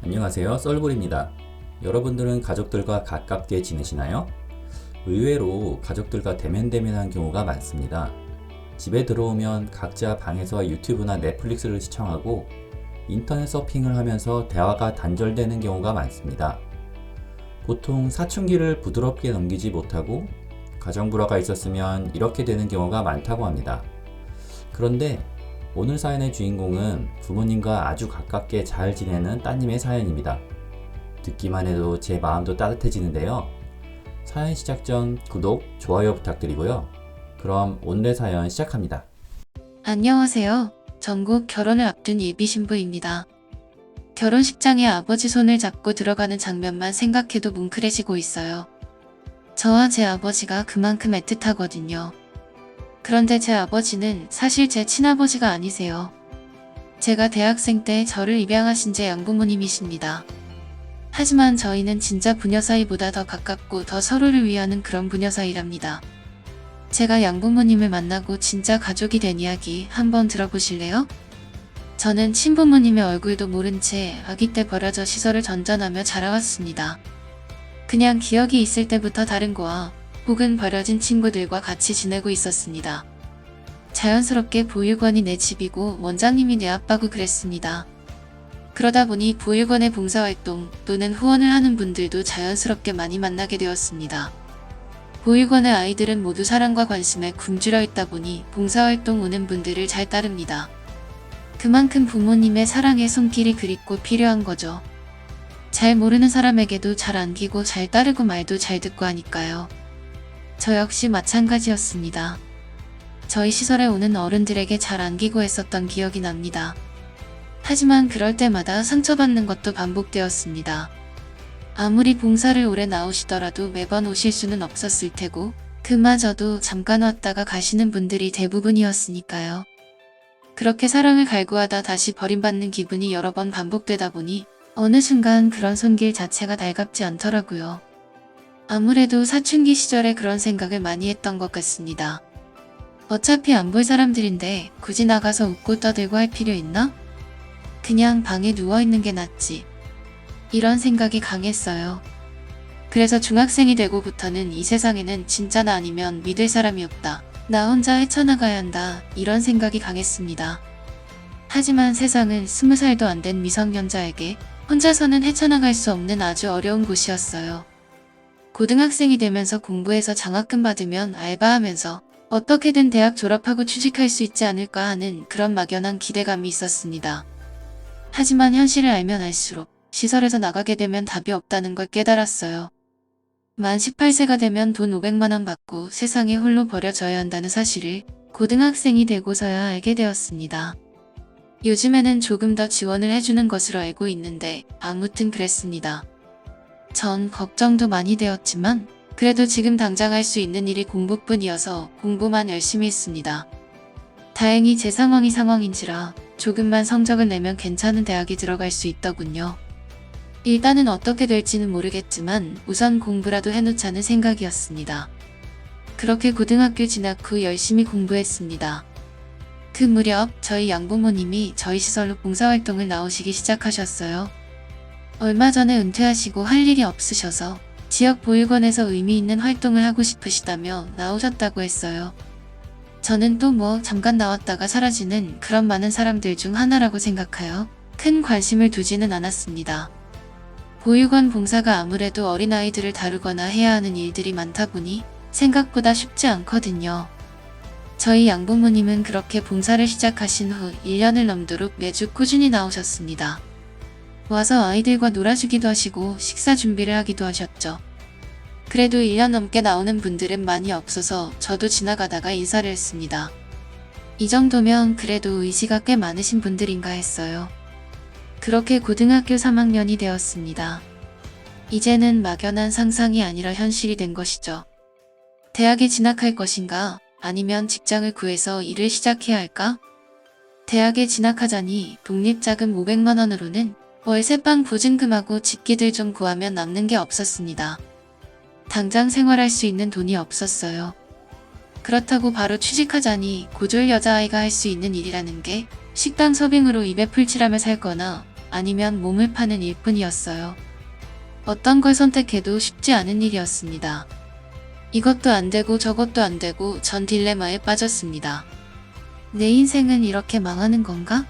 안녕하세요, 썰불입니다. 여러분들은 가족들과 가깝게 지내시나요? 의외로 가족들과 대면대면한 경우가 많습니다. 집에 들어오면 각자 방에서 유튜브나 넷플릭스를 시청하고 인터넷 서핑을 하면서 대화가 단절되는 경우가 많습니다. 보통 사춘기를 부드럽게 넘기지 못하고 가정불화가 있었으면 이렇게 되는 경우가 많다고 합니다. 그런데 오늘 사연의 주인공은 부모님과 아주 가깝게 잘 지내는 따님의 사연입니다. 듣기만 해도 제 마음도 따뜻해지는데요. 사연 시작 전 구독, 좋아요 부탁드리고요. 그럼 오늘의 사연 시작합니다. 안녕하세요. 전국 결혼을 앞둔 예비 신부입니다. 결혼식장에 아버지 손을 잡고 들어가는 장면만 생각해도 뭉클해지고 있어요. 저와 제 아버지가 그만큼 애틋하거든요. 그런데 제 아버지는 사실 제 친아버지가 아니세요. 제가 대학생 때 저를 입양하신 제 양부모님이십니다. 하지만 저희는 진짜 부녀 사이보다 더 가깝고 더 서로를 위하는 그런 부녀 사이랍니다. 제가 양부모님을 만나고 진짜 가족이 된 이야기 한번 들어보실래요? 저는 친부모님의 얼굴도 모른 채 아기 때 버려져 시설을 전전하며 자라왔습니다. 그냥 기억이 있을 때부터 다른 거와 혹은 버려진 친구들과 같이 지내고 있었습니다. 자연스럽게 보육원이 내 집이고 원장님이 내 아빠고 그랬습니다. 그러다 보니 보육원의 봉사활동 또는 후원을 하는 분들도 자연스럽게 많이 만나게 되었습니다. 보육원의 아이들은 모두 사랑과 관심에 굶주려 있다 보니 봉사활동 오는 분들을 잘 따릅니다. 그만큼 부모님의 사랑의 손길이 그립고 필요한 거죠. 잘 모르는 사람에게도 잘 안기고 잘 따르고 말도 잘 듣고 하니까요. 저 역시 마찬가지였습니다. 저희 시설에 오는 어른들에게 잘 안기고 했었던 기억이 납니다. 하지만 그럴 때마다 상처받는 것도 반복되었습니다. 아무리 봉사를 오래 나오시더라도 매번 오실 수는 없었을 테고 그마저도 잠깐 왔다가 가시는 분들이 대부분이었으니까요. 그렇게 사랑을 갈구하다 다시 버림받는 기분이 여러 번 반복되다 보니 어느 순간 그런 손길 자체가 달갑지 않더라고요. 아무래도 사춘기 시절에 그런 생각을 많이 했던 것 같습니다. 어차피 안 볼 사람들인데 굳이 나가서 웃고 떠들고 할 필요 있나? 그냥 방에 누워있는 게 낫지. 이런 생각이 강했어요. 그래서 중학생이 되고부터는 이 세상에는 진짜나 아니면 믿을 사람이 없다. 나 혼자 헤쳐나가야 한다. 이런 생각이 강했습니다. 하지만 세상은 20살도 안 된 미성년자에게 혼자서는 헤쳐나갈 수 없는 아주 어려운 곳이었어요. 고등학생이 되면서 공부해서 장학금 받으면 알바하면서 어떻게든 대학 졸업하고 취직할 수 있지 않을까 하는 그런 막연한 기대감이 있었습니다. 하지만 현실을 알면 알수록 시설에서 나가게 되면 답이 없다는 걸 깨달았어요. 만 18세가 되면 돈 500만 원 받고 세상에 홀로 버려져야 한다는 사실을 고등학생이 되고서야 알게 되었습니다. 요즘에는 조금 더 지원을 해주는 것으로 알고 있는데 아무튼 그랬습니다. 전 걱정도 많이 되었지만 그래도 지금 당장 할 수 있는 일이 공부뿐이어서 공부만 열심히 했습니다. 다행히 제 상황인지라 조금만 성적을 내면 괜찮은 대학에 들어갈 수 있더군요. 일단은 어떻게 될지는 모르겠지만 우선 공부라도 해놓자는 생각이었습니다. 그렇게 고등학교 진학 후 열심히 공부했습니다. 그 무렵 저희 양부모님이 저희 시설로 봉사활동을 나오시기 시작하셨어요. 얼마 전에 은퇴하시고 할 일이 없으셔서 지역 보육원에서 의미 있는 활동을 하고 싶으시다며 나오셨다고 했어요. 저는 또 잠깐 나왔다가 사라지는 그런 많은 사람들 중 하나라고 생각하여 큰 관심을 두지는 않았습니다. 보육원 봉사가 아무래도 어린아이들을 다루거나 해야 하는 일들이 많다 보니 생각보다 쉽지 않거든요. 저희 양부모님은 그렇게 봉사를 시작하신 후 1년을 넘도록 매주 꾸준히 나오셨습니다. 와서 아이들과 놀아주기도 하시고 식사 준비를 하기도 하셨죠. 그래도 1년 넘게 나오는 분들은 많이 없어서 저도 지나가다가 인사를 했습니다. 이 정도면 그래도 의지가 꽤 많으신 분들인가 했어요. 그렇게 고등학교 3학년이 되었습니다. 이제는 막연한 상상이 아니라 현실이 된 것이죠. 대학에 진학할 것인가? 아니면 직장을 구해서 일을 시작해야 할까? 대학에 진학하자니 독립자금 500만 원으로는 월세방 보증금하고 집기들 좀 구하면 남는 게 없었습니다. 당장 생활할 수 있는 돈이 없었어요. 그렇다고 바로 취직하자니 고졸 여자아이가 할 수 있는 일이라는 게 식당 서빙으로 입에 풀칠하며 살거나 아니면 몸을 파는 일뿐이었어요. 어떤 걸 선택해도 쉽지 않은 일이었습니다. 이것도 안 되고 저것도 안 되고 전 딜레마에 빠졌습니다. 내 인생은 이렇게 망하는 건가?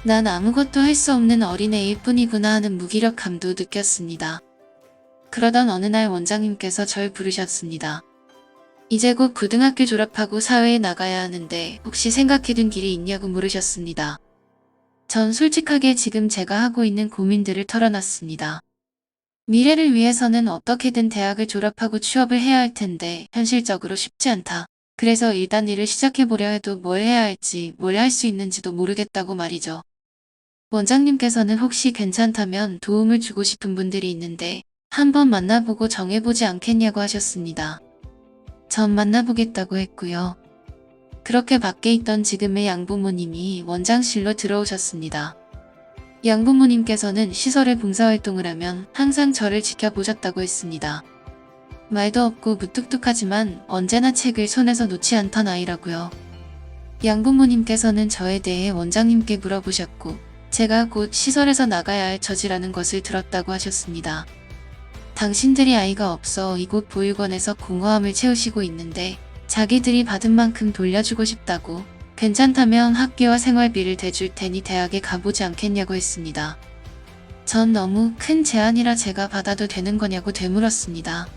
난 아무것도 할 수 없는 어린애일 뿐이구나 하는 무기력함도 느꼈습니다. 그러던 어느 날 원장님께서 절 부르셨습니다. 이제 곧 고등학교 졸업하고 사회에 나가야 하는데 혹시 생각해둔 길이 있냐고 물으셨습니다. 전 솔직하게 지금 제가 하고 있는 고민들을 털어놨습니다. 미래를 위해서는 어떻게든 대학을 졸업하고 취업을 해야 할 텐데 현실적으로 쉽지 않다. 그래서 일단 일을 시작해보려 해도 뭘 해야 할지, 뭘 할 수 있는지도 모르겠다고 말이죠. 원장님께서는 혹시 괜찮다면 도움을 주고 싶은 분들이 있는데 한번 만나보고 정해보지 않겠냐고 하셨습니다. 전 만나보겠다고 했고요. 그렇게 밖에 있던 지금의 양부모님이 원장실로 들어오셨습니다. 양부모님께서는 시설에 봉사활동을 하면 항상 저를 지켜보셨다고 했습니다. 말도 없고 무뚝뚝하지만 언제나 책을 손에서 놓지 않던 아이라고요. 양부모님께서는 저에 대해 원장님께 물어보셨고 제가 곧 시설에서 나가야 할 처지라는 것을 들었다고 하셨습니다. 당신들이 아이가 없어 이곳 보육원에서 공허함을 채우시고 있는데 자기들이 받은 만큼 돌려주고 싶다고 괜찮다면 학비와 생활비를 대줄 테니 대학에 가보지 않겠냐고 했습니다. 전 너무 큰 제안이라 제가 받아도 되는 거냐고 되물었습니다.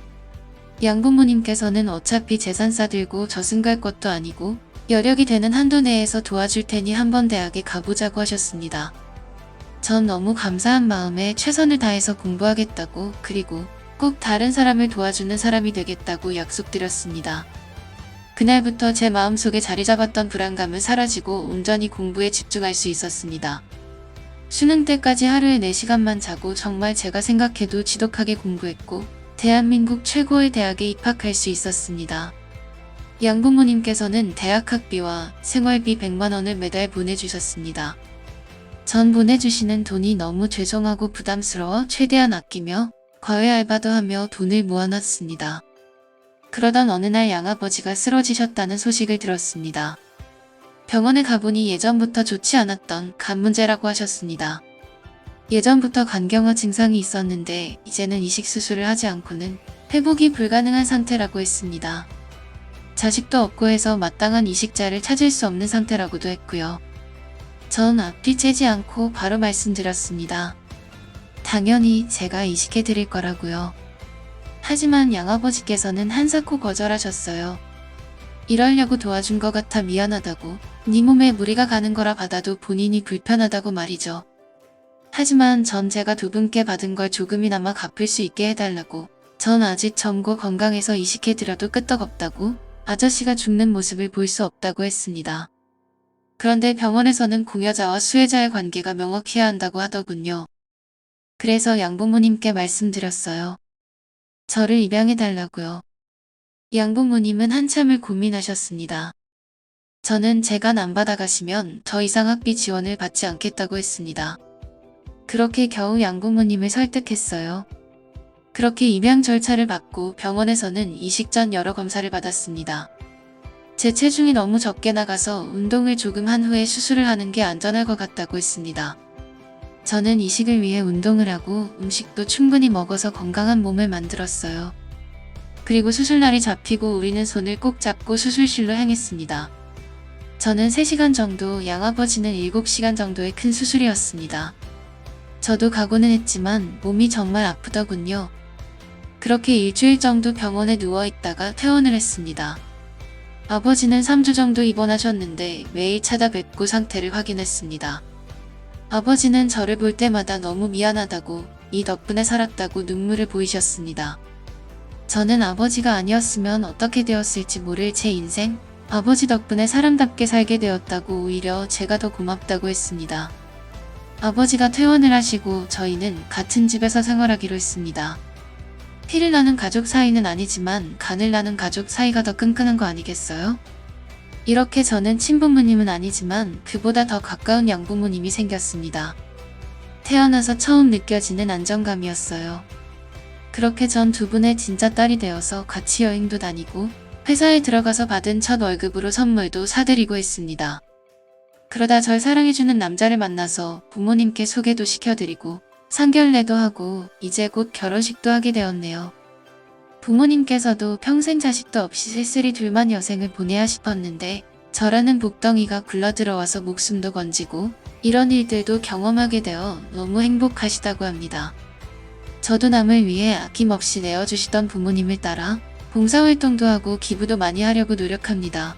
양부모님께서는 어차피 재산 싸들고 저승 갈 것도 아니고 여력이 되는 한도 내에서 도와줄 테니 한번 대학에 가보자고 하셨습니다. 전 너무 감사한 마음에 최선을 다해서 공부하겠다고 그리고 꼭 다른 사람을 도와주는 사람이 되겠다고 약속드렸습니다. 그날부터 제 마음속에 자리 잡았던 불안감은 사라지고 온전히 공부에 집중할 수 있었습니다. 수능 때까지 하루에 4시간만 자고 정말 제가 생각해도 지독하게 공부했고 대한민국 최고의 대학에 입학할 수 있었습니다. 양부모님께서는 대학 학비와 생활비 100만 원을 매달 보내주셨습니다. 전 보내주시는 돈이 너무 죄송하고 부담스러워 최대한 아끼며 과외 알바도 하며 돈을 모아놨습니다. 그러던 어느 날 양아버지가 쓰러지셨다는 소식을 들었습니다. 병원에 가보니 예전부터 좋지 않았던 간 문제라고 하셨습니다. 예전부터 간경화 증상이 있었는데 이제는 이식 수술을 하지 않고는 회복이 불가능한 상태라고 했습니다. 자식도 없고 해서 마땅한 이식자를 찾을 수 없는 상태라고도 했고요. 전 앞뒤 채지 않고 바로 말씀드렸습니다. 당연히 제가 이식해 드릴 거라고요. 하지만 양아버지께서는 한사코 거절하셨어요. 이러려고 도와준 것 같아 미안하다고, 네 몸에 무리가 가는 거라 받아도 본인이 불편하다고 말이죠. 하지만 전 제가 두 분께 받은 걸 조금이나마 갚을 수 있게 해달라고, 전 아직 젊고 건강해서 이식해드려도 끄떡없다고, 아저씨가 죽는 모습을 볼 수 없다고 했습니다. 그런데 병원에서는 공여자와 수혜자의 관계가 명확해야 한다고 하더군요. 그래서 양부모님께 말씀드렸어요. 저를 입양해달라고요. 양부모님은 한참을 고민하셨습니다. 저는 제가 안 받아가시면 더 이상 학비 지원을 받지 않겠다고 했습니다. 그렇게 겨우 양부모님을 설득했어요. 그렇게 입양 절차를 받고 병원에서는 이식 전 여러 검사를 받았습니다. 제 체중이 너무 적게 나가서 운동을 조금 한 후에 수술을 하는 게 안전할 것 같다고 했습니다. 저는 이식을 위해 운동을 하고 음식도 충분히 먹어서 건강한 몸을 만들었어요. 그리고 수술날이 잡히고 우리는 손을 꼭 잡고 수술실로 향했습니다. 저는 3시간 정도, 양아버지는 7시간 정도의 큰 수술이었습니다. 저도 각오는 했지만 몸이 정말 아프더군요. 그렇게 일주일 정도 병원에 누워있다가 퇴원을 했습니다. 아버지는 3주 정도 입원하셨는데 매일 찾아뵙고 상태를 확인했습니다. 아버지는 저를 볼 때마다 너무 미안하다고, 이 덕분에 살았다고 눈물을 보이셨습니다. 저는 아버지가 아니었으면 어떻게 되었을지 모를 제 인생, 아버지 덕분에 사람답게 살게 되었다고 오히려 제가 더 고맙다고 했습니다. 아버지가 퇴원을 하시고 저희는 같은 집에서 생활하기로 했습니다. 피를 나는 가족 사이는 아니지만 간을 나는 가족 사이가 더 끈끈한 거 아니겠어요? 이렇게 저는 친부모님은 아니지만 그보다 더 가까운 양부모님이 생겼습니다. 태어나서 처음 느껴지는 안정감이었어요. 그렇게 전 두 분의 진짜 딸이 되어서 같이 여행도 다니고 회사에 들어가서 받은 첫 월급으로 선물도 사드리고 했습니다. 그러다 절 사랑해주는 남자를 만나서 부모님께 소개도 시켜드리고 상견례도 하고 이제 곧 결혼식도 하게 되었네요. 부모님께서도 평생 자식도 없이 쓸쓸히 둘만 여생을 보내야 싶었는데 저라는 복덩이가 굴러들어와서 목숨도 건지고 이런 일들도 경험하게 되어 너무 행복하시다고 합니다. 저도 남을 위해 아낌없이 내어주시던 부모님을 따라 봉사활동도 하고 기부도 많이 하려고 노력합니다.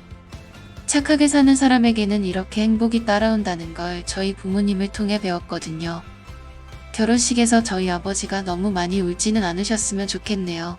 착하게 사는 사람에게는 이렇게 행복이 따라온다는 걸 저희 부모님을 통해 배웠거든요. 결혼식에서 저희 아버지가 너무 많이 울지는 않으셨으면 좋겠네요.